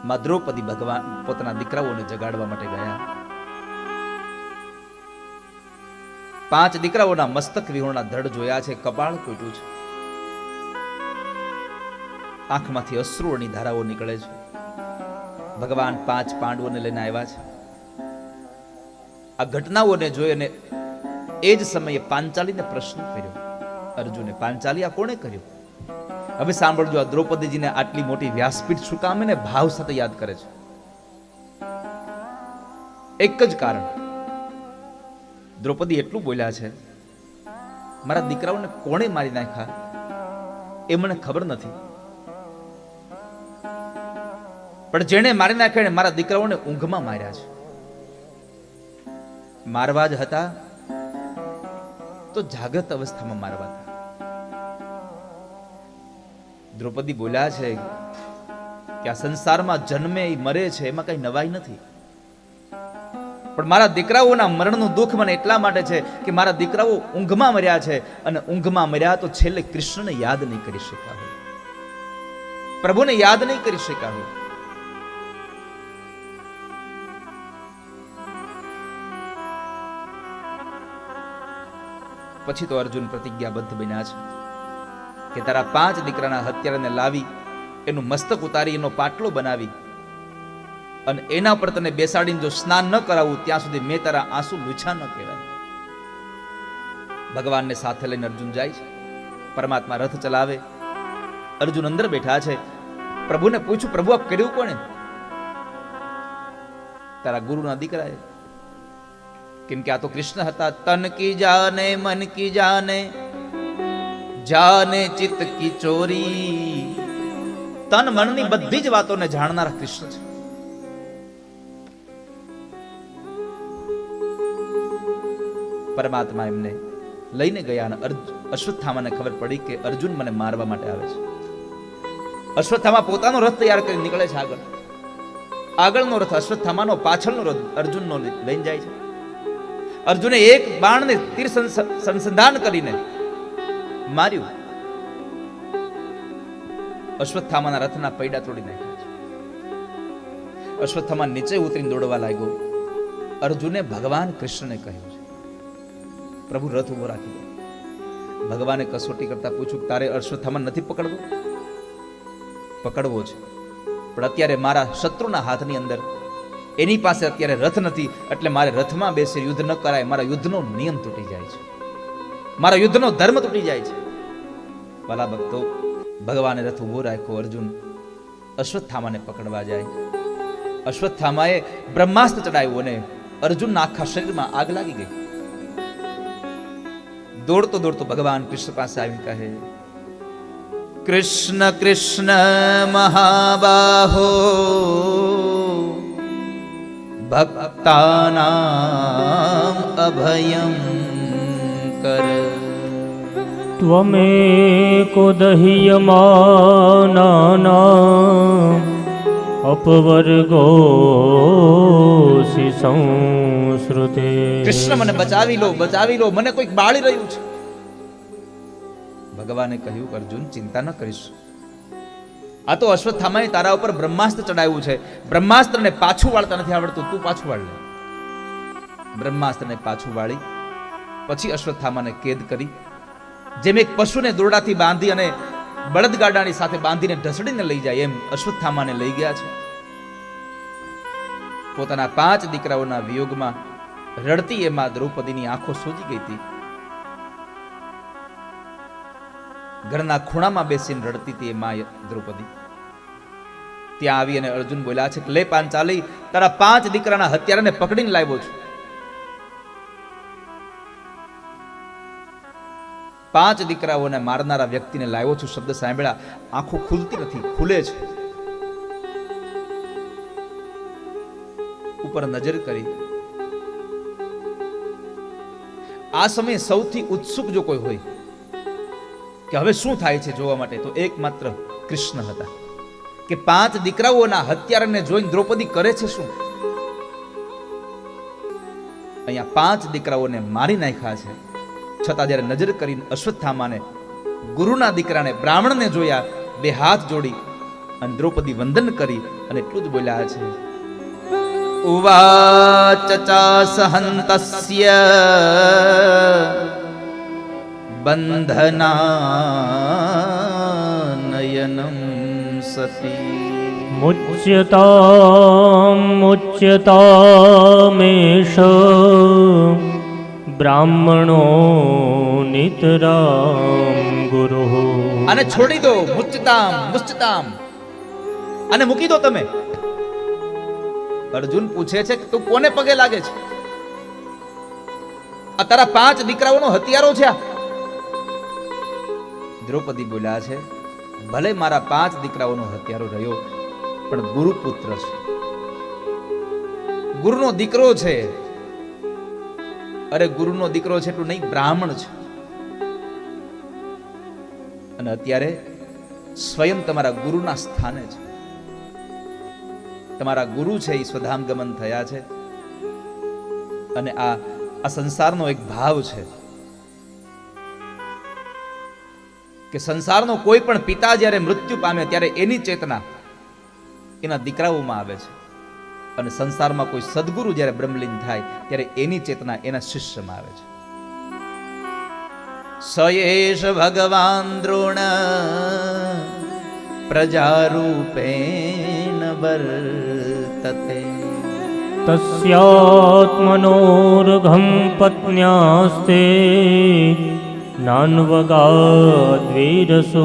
માં દ્રૌપદી ભગવાન પોતાના દીકરાઓને જગાડવા માટે ગયા. 5 દીકરાઓના મસ્તક વિહોણા ધડ જોયા છે, કપાળ તૂટ્યું છે, આંખમાંથી અશ્રુઓની ધારાઓ નીકળે છે. ભગવાન 5 પાંડવોને લઈને આવ્યા છે. આ ઘટનાઓને જોઈ અને એ જ સમયે પાંચાલીને પ્રશ્ન કર્યો. અર્જુને, પાંચાલી આ કોણે કર્યું? હવે સાંભળજો, આ દ્રૌપદીજીને આટલી મોટી વ્યાસપીઠ શું કામ એને ભાવ સાથે યાદ કરે છે? એક જ કારણ, દ્રૌપદી એટલું બોલ્યા છે, મારા દીકરાઓને કોણે મારી નાખ્યા એ મને ખબર નથી, પણ જેણે મારી નાખ્યા એને મારા દીકરાઓને ઊંઘમાં માર્યા છે. મારવા જ હતા તો જાગૃત અવસ્થામાં મારવા હતા. દ્રૌપદી બોલ્યા છે કે આ સંસારમાં જન્મે મરે છે એમાં કઈ નવાઈ નથી, પણ મારા દીકરાઓના મરણનું દુઃખ મને એટલા માટે છે કે મારા દીકરાઓ ઊંઘમાં મર્યા છે, અને ઊંઘમાં મર્યા તો છેલ્લે કૃષ્ણને યાદ નહીં કરી શક્યા હોય, પ્રભુને યાદ નહીં કરી શક્યા હોય. પછી તો અર્જુન પ્રતિજ્ઞાબદ્ધ બન્યા છે કે તારા 5 દીકરાના હત્યારાને લાવી એનું મસ્તક ઉતારી એનો પાટલો બનાવી અને એના પર તને બેસાડીને જો સ્નાન ન કરાવું ત્યાં સુધી મેં તારા આંસુ લૂછા ન કહેવાય. ભગવાનને સાથે લઈને અર્જુન જાય છે. પરમાત્મા રથ ચલાવે, અર્જુન અંદર બેઠા છે. પ્રભુને પૂછ્યું, પ્રભુ આ કર્યું કોણે? તારા ગુરુના દીકરાએ. કેમ કે આ તો કૃષ્ણ હતા. તન કી જાને મન કી જાને, જાને ચિત્ત કી ચોરી. તન મનની બધી જ વાતોને જાણનારા કૃષ્ણ છે. પરમાત્મા એમને લઈને ગયા અને અશ્વત્થામાને ખબર પડી કે અર્જુન મને મારવા માટે આવે છે. અશ્વત્થામા પોતાનો રથ તૈયાર કરી નીકળે છે. આગળનો રથ અશ્વત્થામાનો, પાછળનો રથ અર્જુનનો લઈને જાય છે. અર્જુને એક બાણને તીર સંસંધાન કરીને માર્યું. અશ્વત્થામાના રથના પૈડા તોડી નાખ્યા છે. અશ્વત્થામા નીચે ઉતરીને દોડવા લાગ્યો. અર્જુને ભગવાન કૃષ્ણને કહ્યું છે, પ્રભુ રથ ઉભો રાખી દો. ભગવાને કસોટી કરતા પૂછ્યું, તારે અશ્વત્થામા નથી પકડવો? પકડવો છે, પણ અત્યારે મારા શત્રુના હાથની અંદર, એની પાસે અત્યારે રથ નથી, એટલે મારે રથમાં બેસી યુદ્ધ ન કરાય. મારા યુદ્ધનો નિયમ તૂટી જાય છે, મારા યુદ્ધનો ધર્મ તૂટી જાય છે. વાલા ભક્તો, ભગવાને રથ ઉભો રાખ્યો. અર્જુન અશ્વત્થામાને પકડવા જાય. અશ્વત્થામાએ બ્રહ્માસ્ત્ર ચડાવ્યું અને અર્જુનના આખા શરીરમાં આગ લાગી ગઈ. દોડતો દોડતો ભગવાન કૃષ્ણ પાસે આવીને કહે, કૃષ્ણ કૃષ્ણ મહાબાહો ભક્તાનામ અભયં કર. ત્વમેકો દહ્યમાનાનાં અપવર્ગોસી સંસ્રુતે. કૃષ્ણ મને બચાવી લો, બચાવી લો, મને કોઈક બાળી રહ્યું છે. ભગવાને કહ્યું, અર્જુન ચિંતા ન કરીશ. આ તો અશ્વત્થામાએ તારા ઉપર બ્રહ્માસ્ત્ર ચડાવ્યું છે. બ્રહ્માસ્ત્રને પાછું વાળતા નથી આવડતું, તું પાછું વાળ લે. બ્રહ્માસ્ત્રને પાછું વાળી પછી અશ્વત્થામાને કેદ કરી, જેમ એક પશુને દોરડાથી બાંધી અને બળદગાડાની સાથે બાંધીને ઢસડીને લઈ જાય, એમ અશ્વત્થામાને લઈ ગયા છે. પોતાના 5 દીકરાઓના વિયોગમાં રડતી એમાં દ્રૌપદીની આંખો સૂજી ગઈ હતી. ઘરના ખૂણામાં બેસીને રડતી હતી એ માં દ્રૌપદી. ત્યાં આવી અને અર્જુન બોલ્યા છે કે લે પાંચાલી, તારા 5 દીકરાના હત્યારાને પકડીને લાવ્યો છું. 5 દીકરાઓને મારનારા વ્યક્તિને લાવ્યો છું. શબ્દ સાંભળ્યા, આંખો ખુલતી નથી, ખુલે છે. ઉપર નજર કરી. આ સમયે સૌથી ઉત્સુક જો કોઈ હોય કે હવે શું થાય છે જોવા માટે, તો એકમાત્ર કૃષ્ણ હતા. કે 5 દીકરાઓના હત્યારાને જોઈને દ્રૌપદી કરે છે શું? અહીંયા 5 દીકરાઓને મારી નાખ્યા છે, છતાં જ્યારે નજર કરીને અશ્વત્થામાને, ગુરુના દીકરાને, બ્રાહ્મણને જોયા, 2 હાથ જોડી અને દ્રૌપદી વંદન કરી અને એટલું જ બોલ્યા છે, ઉવાચ ચાસહંતસ્ય બંધનાનયનમ સતી મુચ્યતામેષ બ્રાહ્મણો નિતરામ ગુરુ. આને છોડી દો, મુચ્યતામ આને મૂકી દો તમે. અર્જુન પૂછે છે કે તું કોને પગે લાગે છે? આ તારા 5 દીકરાઓનો હત્યારો છે. દ્રૌપદી બોલ્યા છે, ભલે મારા 5 દીકરાઓનો હત્યારો રહ્યો, પણ ગુરુપુત્ર છે, ગુરુનો દીકરો છે. અરે ગુરુનો દીકરો છે એટલું નહીં, બ્રાહ્મણ છે. અને અત્યારે સ્વયં તમારા ગુરુના સ્થાને છે. તમારા ગુરુ છે એ સ્વધામ ગમન થયા છે. અને આ સંસારનો એક ભાવ છે કે સંસારનો કોઈ પણ પિતા જ્યારે મૃત્યુ પામે ત્યારે એની ચેતના એના દીકરાઓમાં આવે છે, અને સંસારમાં કોઈ સદગુરુ જ્યારે બ્રહ્મલીન થાય ત્યારે એની ચેતના એના શિષ્યમાં આવે છે. સયેશ ભગવાન દ્રોણ પ્રજારૂપેણ વર્તતે તસ્યાત્મનોર્ઘં પત્ન્યાસ્તે નાન્વગાદ્વીરસુ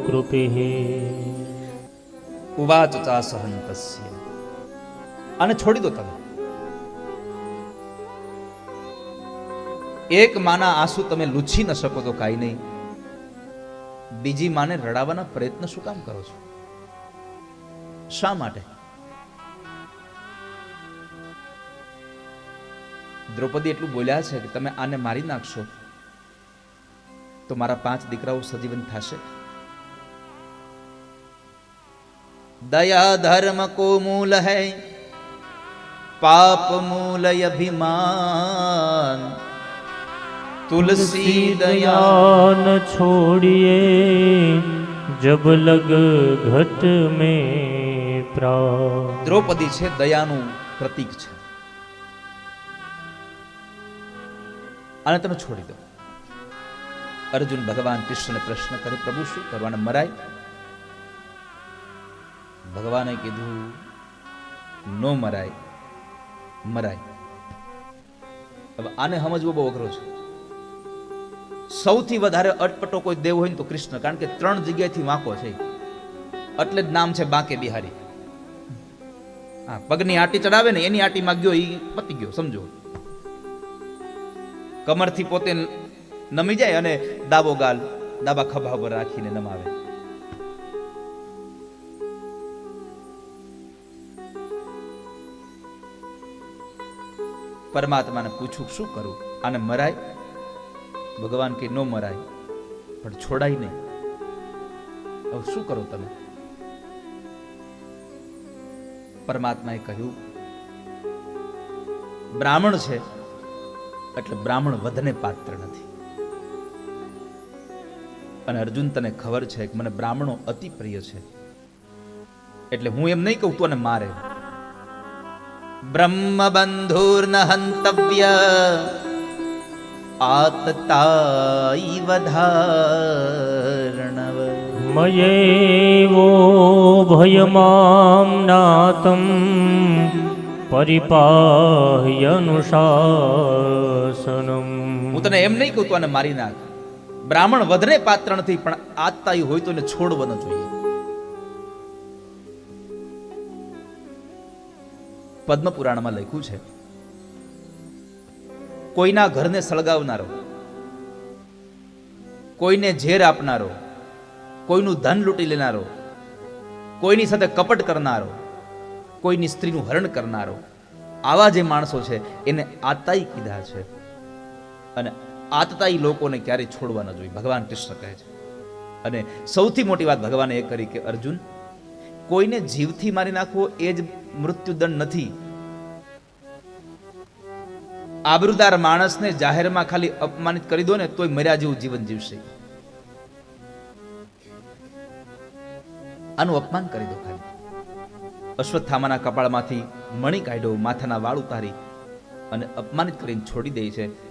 કૃપિઃ. ઉવાચ ચાસહંતસ્ય, આને છોડી દો તમે. એક માના આંસુ તમે લૂછી ન શકો તો કાંઈ નહીં, બીજી માને રડાવવાના પ્રયત્ન શું કામ કરો છો? શા માટે? દ્રૌપદી એટલું બોલ્યા છે કે તમે આને મારી નાખશો તો મારા 5 દીકરાઓ સજીવન થશે. દયા ધર્મ કો મૂલ હૈ, પાપ મૂલ અભિમાન, તુલસી દયા ન છોડીએ જબ લગ ઘટ મેં પ્રાણ. દ્રૌપદી છે દયાનું પ્રતીક છે. આને તમે છોડી દો. અર્જુન ભગવાન કૃષ્ણને પ્રશ્ન કરે, પ્રભુ શું કરવાને મરાય? ભગવાને કીધું નો મરાય, મરાય. હવે આને સમજવું બહુ અઘરો છે. સૌથી વધારે અટપટો કોઈ દેવ હોય ને તો કૃષ્ણ, કારણ કે 3 જગ્યાએથી વાંકો છે, એટલે જ નામ છે બાંકે બિહારી. હા, પગની આટી ચડાવે ને એની આટીમાં ગયો એ પતી ગયો, સમજો. કમરથી પોતે નમી જાય અને ડાબો ગાલ ડાબા ખભા પર રાખીને નમાવે. પરમાત્માને પૂછું શું કરું? આને મરાય? ભગવાન કે નો મરાય, પણ છોડાય નહીં. હવે શું કરો તમે? પરમાત્માએ કહ્યું બ્રાહ્મણ છે એટલે બ્રાહ્મણ વધને પાત્ર નથી. અને અર્જુન તને ખબર છે કે મને બ્રાહ્મણો અતિ પ્રિય છે, એટલે હું એમ નહીં કહું તું અને મારે. બ્રહ્મ બંધુર્ન હંતવ્ય આતતાઈ વધાર્ણવ. મયેવો ભયમામ નાતમ પરિપાહ્યનુશાસનમ. હું તને એમ નહીં કહું તું આને મારી નાખ. બ્રાહ્મણ વધને પાત્ર નથી, પણ આતતાઈ હોય તો એને છોડવો ન જોઈએ. પદ્મ પુરાણમાં લખ્યું છે, કોઈના ઘરને સળગાવનારો, કોઈને ઝેર આપનારો, કોઈનું ધન લૂંટી લેનારો, કોઈની સાથે કપટ કરનારો, કોઈની સ્ત્રીનું હરણ કરનારો, આવા જે માણસો છે એને આતતાઈ કીધા છે. અને આતતાઈ લોકોને ક્યારેય છોડવા ન જોઈએ, ભગવાન કૃષ્ણ કહે છે. અને સૌથી મોટી વાત ભગવાને એ કરી કે અર્જુન, કોઈને જીવથી મારી નાખવો એ જ મૃત્યુદંડ નથી. આબરૂદાર માણસને જાહેરમાં ખાલી અપમાનિત કરી દો ને તોય મર્યા જેવું જીવન જીવશે. આનું અપમાન કરી દો ખાલી. અશ્વત્થામાના કપાળમાંથી મણી કાઢ્યો, માથાના વાળ ઉતારી અને અપમાનિત કરીને છોડી દે છે.